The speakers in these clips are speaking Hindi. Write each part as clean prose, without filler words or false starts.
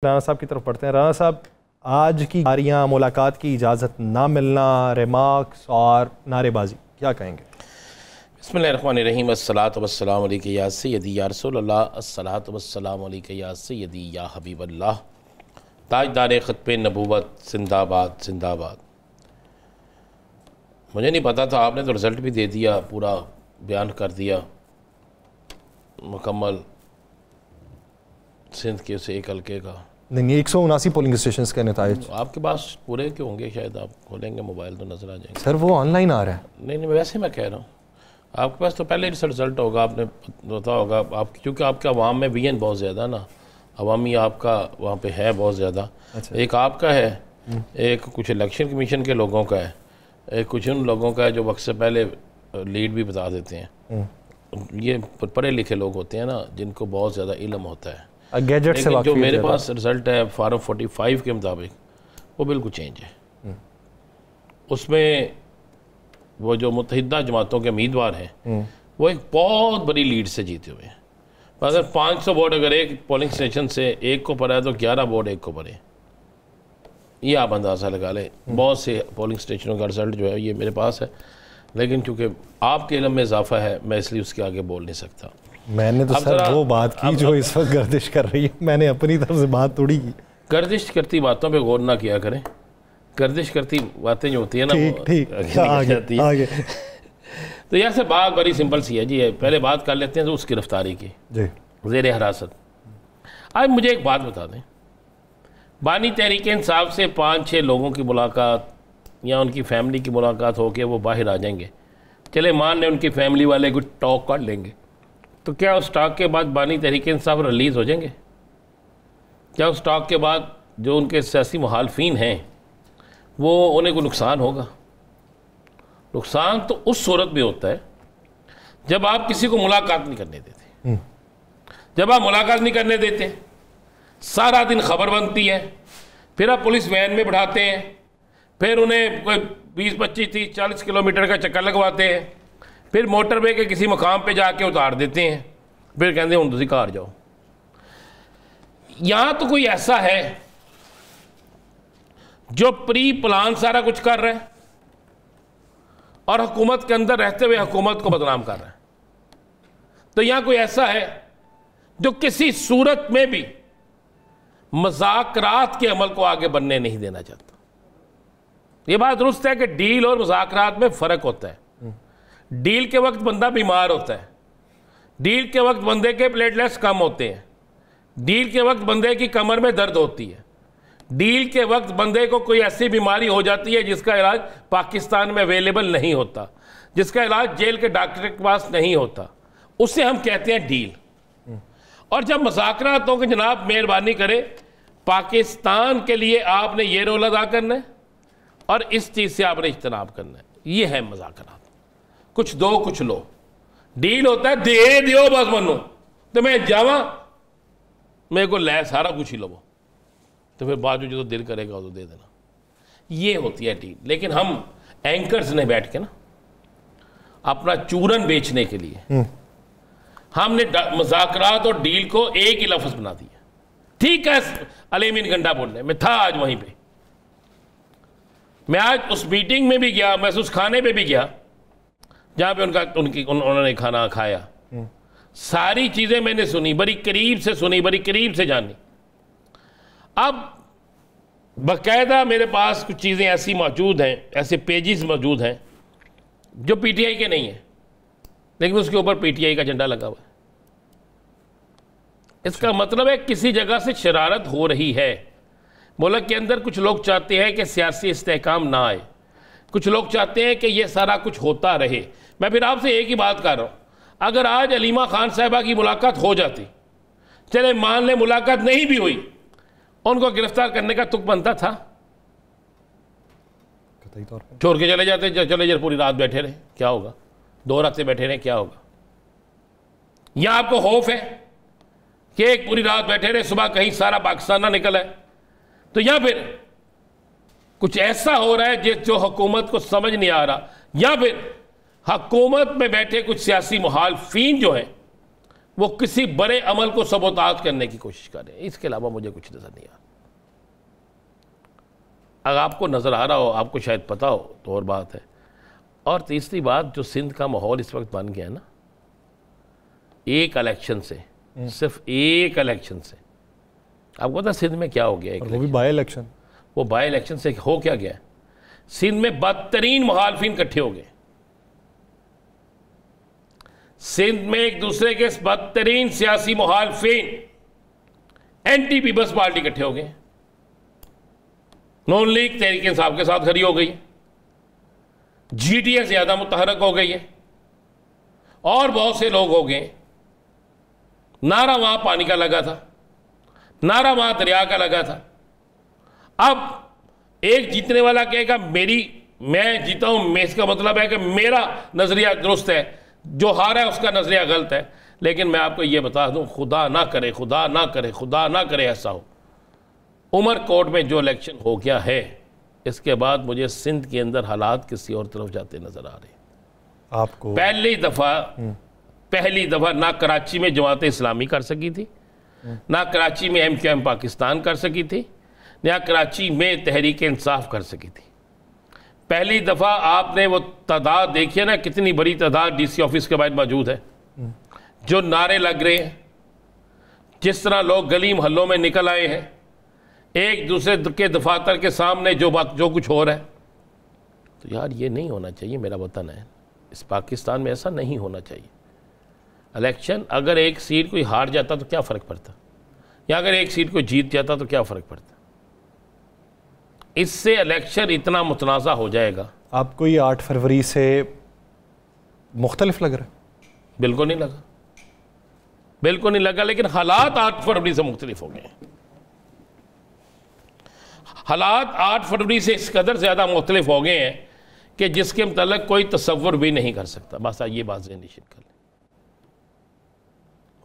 राना साहब की तरफ पढ़ते हैं। राना साहब, आज की गारियाँ, मुलाकात की इजाज़त ना मिलना, रिमार्क्स और नारेबाजी, क्या कहेंगे? बिस्मिल्लाहिर्रहमानिर्रहीम। अस्सलातु वस्सलामु अलैका या सय्यदी या रसूलल्लाह, अस्सलातु वस्सलामु अलैका या सय्यदी या हबीबल्लाह। ताजदार ख़त्मे नबूवत जिंदाबाद जिंदाबाद। मुझे नहीं पता था, आपने तो रिज़ल्ट भी दे दिया, पूरा बयान कर दिया मुकम्मल सिंध के उसे एक हल्के का। नहीं, 179 पोलिंग स्टेशन के नताइज आपके पास पूरे के होंगे, शायद आप खोलेंगे मोबाइल तो नज़र आ जाएंगे। सर वो ऑनलाइन आ रहा है। नहीं, वैसे मैं कह रहा हूँ आपके पास तो पहले रिज़ल्ट होगा, आपने पता होगा आप, क्योंकि आपके अवाम में वीएन बहुत ज़्यादा ना, अवामी आपका वहाँ पे है बहुत ज़्यादा। अच्छा। एक आपका है, एक कुछ इलेक्शन कमीशन के लोगों का है, एक कुछ उन लोगों का है जो वक्त से पहले लीड भी बता देते हैं। ये पढ़े लिखे लोग होते हैं ना, जिनको बहुत ज़्यादा इल्म होता है। गैजेट से जो मेरे पास रिज़ल्ट है फार्म 45 के मुताबिक, वो बिल्कुल चेंज है। उसमें वो जो मुत्तहिदा जमातों के उम्मीदवार हैं वो एक बहुत बड़ी लीड से जीते हुए हैं। अगर 500 वोट अगर एक पोलिंग स्टेशन से एक को पड़ा है तो 11 वोट एक को पड़े, ये आप अंदाज़ा लगा लें। बहुत से पोलिंग स्टेशनों का रिज़ल्ट जो है ये मेरे पास है, लेकिन चूँकि आपके इल्म में इजाफा है मैं इसलिए उसके आगे बोल नहीं सकता। मैंने तो सर वो बात की जो इस वक्त गर्दिश कर रही है, मैंने अपनी तरफ से बात थोड़ी की। गर्दिश करती बातों पे गौर ना किया करें, गर्दिश करती बातें जो होती है ना ठीक आगे। तो यहाँ से बात बड़ी सिंपल सी है जी। पहले बात कर लेते हैं तो उस गिरफ्तारी की जी, ज़ेर हिरासत। आज मुझे एक बात बता दें, बानी तहरीक इंसाफ से 5-6 लोगों की मुलाकात या उनकी फैमिली की मुलाकात होकर वो बाहर आ जाएंगे, चले मान लें उनकी फैमिली वाले कुछ टॉक कर लेंगे, तो क्या उस टॉक के बाद बानी तहरीक इंसाफ रिलीज़ हो जाएंगे? क्या उस टॉक के बाद जो उनके सियासी मुखालफिन हैं वो उन्हें कोई नुकसान होगा? नुकसान तो उस सूरत में होता है जब आप किसी को मुलाकात नहीं करने देते। जब आप मुलाकात नहीं करने देते, सारा दिन खबर बनती है, फिर आप पुलिस वैन में बैठाते हैं, फिर उन्हें कोई 20, 25, 30, 40 किलोमीटर का चक्कर लगवाते हैं, फिर मोटरवे के किसी मकाम पे जाके उतार देते हैं, फिर कहते हैं तुम घर जाओ। यहां तो कोई ऐसा है जो प्री प्लान सारा कुछ कर रहा है और हुकूमत के अंदर रहते हुए हुकूमत को बदनाम कर रहा है। तो यहां कोई ऐसा है जो किसी सूरत में भी मुज़ाकरात के अमल को आगे बढ़ने नहीं देना चाहता। यह बात दुरुस्त है कि डील और मुज़ाकरात में फ़र्क होता है। डील के वक्त बंदा बीमार होता है, डील के वक्त बंदे के प्लेटलेट्स कम होते हैं, डील के वक्त बंदे की कमर में दर्द होती है, डील के वक्त बंदे को कोई ऐसी बीमारी हो जाती है जिसका इलाज पाकिस्तान में अवेलेबल नहीं होता, जिसका इलाज जेल के डॉक्टर के पास नहीं होता, उसे हम कहते हैं डील। और जब मुज़ाकरात हो कि जनाब मेहरबानी करें, पाकिस्तान के लिए आपने ये रोल अदा करना है और इस चीज़ से आपने इज्तनाब करना है, ये है मुज़ाकरात। कुछ दो कुछ लो, डील होता है दे दियो बस मनो, तो मैं जावा मेरे को ले सारा कुछ ही लो, तो फिर बाद में जो तो दिल करेगा तो दे देना, ये होती है डील। लेकिन हम एंकर्स ने बैठ के ना अपना चूरन बेचने के लिए हमने मुज़ाकरात और डील को एक ही लफ्ज़ बना दिया। ठीक है, अलीमीन गंडा बोलने में था आज वहीं पे, मैं आज उस मीटिंग में भी गया, मैं उस खाने पे भी गया जहाँ पे उन्होंने खाना खाया। सारी चीज़ें मैंने सुनी, बड़ी करीब से सुनी, बड़ी करीब से जानी। अब बाकायदा मेरे पास कुछ चीज़ें ऐसी मौजूद हैं, ऐसे पेजेस मौजूद हैं जो पीटीआई के नहीं हैं, लेकिन उसके ऊपर पीटीआई का झंडा लगा हुआ है। इसका मतलब है किसी जगह से शरारत हो रही है। मुल्क के अंदर कुछ लोग चाहते हैं कि सियासी इस्तेहकाम ना आए, कुछ लोग चाहते हैं कि ये सारा कुछ होता रहे। मैं फिर आपसे एक ही बात कर रहा हूँ, अगर आज अलीमा खान साहिबा की मुलाकात हो जाती, चले मान ले मुलाकात नहीं भी हुई, उनको गिरफ्तार करने का तुक बनता था? छोड़ के चले जाते, चले जाए पूरी रात बैठे रहे क्या होगा, 2 रातें बैठे रहे क्या होगा? या आपको खौफ है कि एक पूरी रात बैठे रहे, सुबह कहीं सारा पाकिस्तान ना निकल है? तो या फिर कुछ ऐसा हो रहा है जो हुकूमत को समझ नहीं आ रहा, या फिर हुकूमत में बैठे कुछ सियासी मुखालफिन जो हैं वो किसी बड़े अमल को सबोताज करने की कोशिश कर रहे हैं। इसके अलावा मुझे कुछ नज़र नहीं आ रहा। अगर आपको नज़र आ रहा हो, आपको शायद पता हो तो और बात है। और तीसरी बात, जो सिंध का माहौल इस वक्त बन गया है ना, एक इलेक्शन से, सिर्फ एक इलेक्शन से, आपको पता सिंध में क्या हो गया? वो भी बाई इलेक्शन। वो बाई इलेक्शन से हो क्या गया? सिंध में बदतरीन मुखालफिन इकट्ठे हो गए। सिंध में एक दूसरे के बदतरीन सियासी मुखालफिन एंटी पीपल्स पार्टी इकट्ठे हो गए। नून लीग तहरीक इंसाफ के साथ खड़ी हो गई, जीटीए ज्यादा मुतहरक हो गई है, और बहुत से लोग हो गए। नारा वहां पानी का लगा था, नारा वहां दरिया का लगा था। अब एक जीतने वाला कहेगा मैं जीता हूं, मैं, इसका मतलब है कि मेरा नजरिया दुरुस्त है, जो हारा है उसका नजरिया गलत है। लेकिन मैं आपको यह बता दूं, खुदा ना करे, खुदा ना करे, खुदा ना करे ऐसा हो, उमरकोट में जो इलेक्शन हो गया है, इसके बाद मुझे सिंध के अंदर हालात किसी और तरफ जाते नजर आ रहे हैं। आपको पहली दफा ना कराची में जमात इस्लामी कर सकी थी, ना कराची में MQM पाकिस्तान कर सकी थी, ना कराची में तहरीक इंसाफ कर सकी थी। पहली दफा आपने वो तादाद देखी है ना, कितनी बड़ी तादाद DC ऑफिस के बाद मौजूद है, जो नारे लग रहे हैं, जिस तरह लोग गली मोहल्लों में निकल आए हैं, एक दूसरे के दफातर के सामने जो कुछ हो रहा है। तो यार ये नहीं होना चाहिए, मेरा वतन है, इस पाकिस्तान में ऐसा नहीं होना चाहिए। इलेक्शन, अगर एक सीट कोई हार जाता तो क्या फ़र्क पड़ता, या अगर एक सीट कोई जीत जाता तो क्या फ़र्क पड़ता? इससे इलेक्शन इतना मुतनाज़ा हो जाएगा। आपको ये 8 फरवरी से मुख्तलिफ लग रहा है? बिल्कुल नहीं लगा, बिल्कुल नहीं लगा। लेकिन हालात 8 फरवरी से मुख्तलिफ हो गए। हालात 8 फरवरी से इस कदर ज़्यादा मुख्तलिफ हो गए हैं कि जिसके मतलब कोई तसव्वुर भी नहीं कर सकता। बस ये बात ज़हन नशीन कर लें।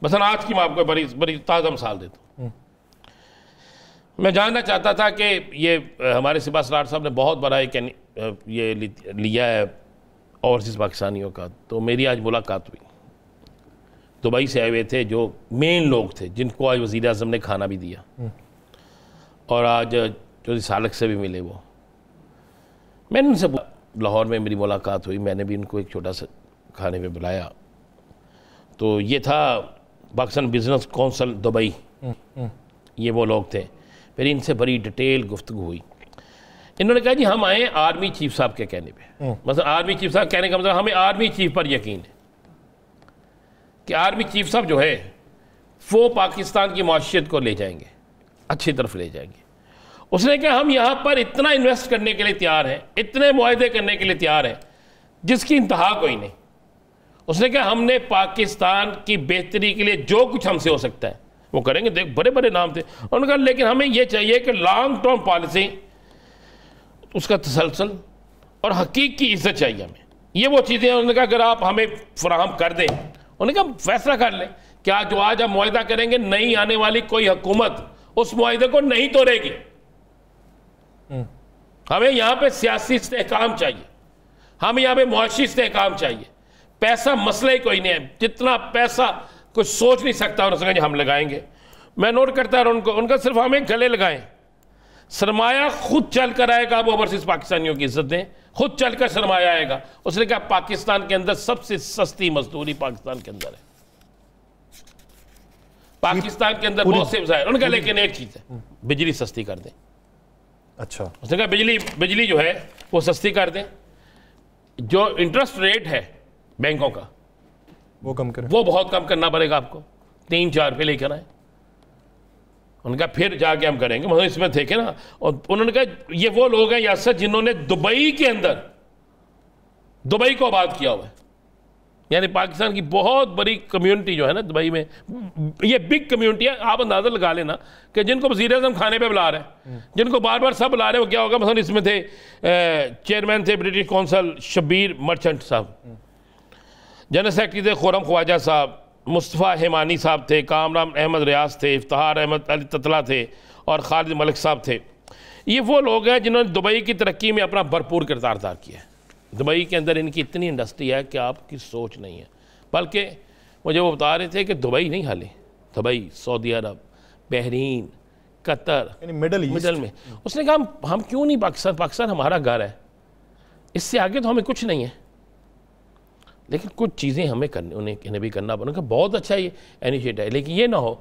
बस आज की मैं आपको बड़ी ताज़ा मिसाल देता हूँ। मैं जानना चाहता था कि ये हमारे सिपा सलार साहब ने बहुत बड़ा ये लिया है ओवरसीज़ पाकिस्तानियों का। तो मेरी आज मुलाकात हुई, दुबई से आए हुए थे जो मेन लोग थे, जिनको आज वज़ीर आज़म ने खाना भी दिया, और आज जो सालक से भी मिले। वो मैंने उनसे लाहौर में मेरी मुलाकात हुई, मैंने भी उनको एक छोटा सा खाने में बुलाया। तो ये था पाकिस्तान बिजनेस काउंसिल दुबई, ये वो लोग थे। फिर इनसे बड़ी डिटेल गुफ्तगू हुई। इन्होंने कहा जी हम आए आर्मी चीफ साहब के कहने पे। मतलब आर्मी चीफ साहब कहने का मतलब हमें आर्मी चीफ पर यकीन है कि आर्मी चीफ साहब जो है वो पाकिस्तान की माशियत को ले जाएंगे, अच्छी तरफ ले जाएंगे। उसने कहा हम यहाँ पर इतना इन्वेस्ट करने के लिए तैयार हैं, इतने मुआहदे करने के लिए तैयार हैं जिसकी इंतहा कोई नहीं। उसने कहा हमने पाकिस्तान की बेहतरी के लिए जो कुछ हमसे हो सकता है वो करेंगे। देख बड़े बड़े नाम थे। उन्होंने कहा लेकिन हमें ये चाहिए कि लॉन्ग टर्म पॉलिसी, उसका तसलसल और हकीकी इज्जत चाहिए हमें। ये वो चीज़ें उन्होंने कहा अगर आप हमें फराहम कर दें। उन्होंने कहा फैसला कर लें क्या जो आज हम मुआहदा करेंगे, नई आने वाली कोई हुकूमत उस मुआहदे को नहीं तोड़ेगी। हमें यहाँ पे सियासी इस्तेहकाम चाहिए, हमें यहाँ पे मुआशी इस्तेहकाम चाहिए। पैसा मसला ही कोई नहीं है, जितना पैसा कुछ सोच नहीं सकता उन्होंने हम लगाएंगे। मैं नोट करता रहा उनका सिर्फ हमें गले लगाएं, सरमाया खुद चल कर आएगा। अब ओवरसीज पाकिस्तानियों की इज्जत दें, खुद चल कर सरमाया आएगा। उसने कहा पाकिस्तान के अंदर सबसे सस्ती मजदूरी पाकिस्तान के अंदर है, पाकिस्तान के अंदर बहुत से वसाइल। उन्होंने कहा लेकिन एक चीज है, बिजली सस्ती कर दें। अच्छा, उसने कहा बिजली जो है वो सस्ती कर दें, जो इंटरेस्ट रेट है बैंकों का वो कम करें, वो बहुत कम करना पड़ेगा आपको, 3-4 रुपये लेकर आए। उनका फिर जाके हम करेंगे, मतलब इसमें थे कि ना। और उन्होंने कहा ये वो लोग हैं यासर जिन्होंने दुबई के अंदर दुबई को आबाद किया हुआ है। यानी पाकिस्तान की बहुत बड़ी कम्युनिटी जो है ना दुबई में, ये बिग कम्युनिटी है। आप अंदाजा लगा लेना कि जिनको वज़ीर आज़म खाने पे बुला रहे हैं, जिनको बार बार सब बुला रहे हैं, वो क्या होगा। मतलब इसमें थे चेयरमैन थे ब्रिटिश कौंसल शब्बीर मर्चेंट साहब, जनरल सेक्रेटरी थे खुरम ख्वाजा साहब, मुस्तफ़ा हिमानी साहब थे, कामरान अहमद रियाज थे, इफ्तिखार अहमद अली ततला थे, और खालिद मलिक साहब थे। ये वो लोग हैं जिन्होंने दुबई की तरक्की में अपना भरपूर किरदार अदा किया है। दुबई के अंदर इनकी इतनी इंडस्ट्री है कि आपकी सोच नहीं है। बल्कि मुझे वो बता रहे थे कि दुबई नहीं हाले, दुबई, सऊदी अरब, बहरीन, कतर, मिडल में। उसने कहा हम क्यों नहीं पाकिस्तान हमारा घर है, इससे आगे तो हमें कुछ नहीं है, लेकिन कुछ चीज़ें हमें उन्हें भी करना पड़ेगा। बहुत अच्छा ये इनिशिएटिव है, लेकिन ये ना हो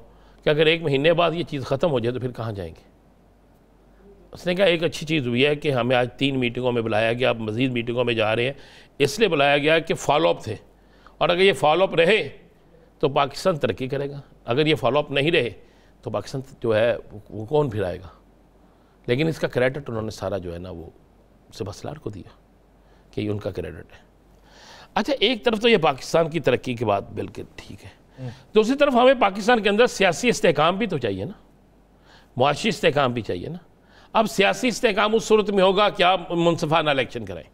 कि अगर 1 महीने बाद ये चीज़ ख़त्म हो जाए तो फिर कहाँ जाएंगे। उसने कहा एक अच्छी चीज़ हुई है कि हमें आज 3 मीटिंगों में बुलाया गया, अब मज़ीद मीटिंगों में जा रहे हैं, इसलिए बुलाया गया कि फॉलोअप थे, और अगर ये फॉलोअप रहे तो पाकिस्तान तरक्की करेगा, अगर ये फॉलोअप नहीं रहे तो पाकिस्तान जो है वो कौन फिर आएगा। लेकिन इसका क्रेडिट उन्होंने सारा जो है ना वो सिबसलार को दिया कि ये उनका क्रेडिट है। अच्छा, एक तरफ तो ये पाकिस्तान की तरक्की की बात बिल्कुल ठीक है, दूसरी तरफ हमें पाकिस्तान के अंदर सियासी इस्तेहकाम भी तो चाहिए ना, मुआशी इस्तेहकाम भी चाहिए ना। अब सियासी इस्तेहकाम उस सूरत में होगा कि आप मुनसिफाना इलेक्शन करें,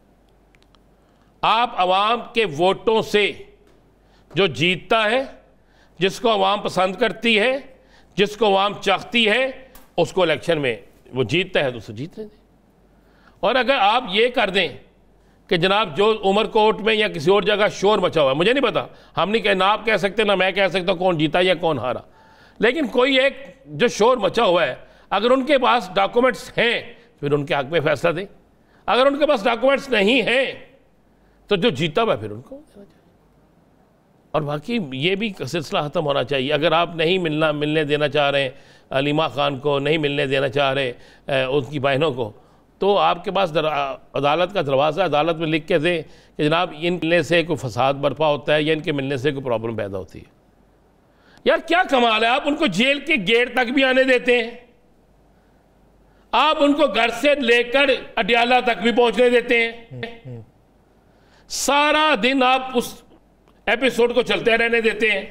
आप आवाम के वोटों से जो जीतता है, जिसको आवाम पसंद करती है, जिसको आवाम चाहती है, उसको इलेक्शन में वो जीतता है तो उसे जीतने दें। और अगर आप ये कर दें कि जनाब जो उमरकोट में या किसी और जगह शोर मचा हुआ है, मुझे नहीं पता, हम नहीं ना आप कह सकते ना मैं कह सकता कौन जीता या कौन हारा, लेकिन कोई एक जो शोर मचा हुआ है, अगर उनके पास डॉक्यूमेंट्स हैं फिर उनके हक में फैसला दें, अगर उनके पास डॉक्यूमेंट्स नहीं हैं तो जो जीता हुआ फिर उनको देना चाहिए। और बाकी ये भी सिलसिला ख़त्म होना चाहिए। अगर आप नहीं मिलने देना चाह रहे हैं अलीमा ख़ान को, नहीं मिलने देना चाह रहे उनकी बहनों को, तो आपके पास अदालत का दरवाज़ा, अदालत में लिख के दें कि जनाब इन मिलने से कोई फसाद बर्पा होता है या इनके मिलने से कोई प्रॉब्लम पैदा होती है। यार क्या कमाल है, आप उनको जेल के गेट तक भी आने देते हैं, आप उनको घर से लेकर अडियाला तक भी पहुंचने देते हैं, सारा दिन आप उस एपिसोड को चलते रहने देते हैं।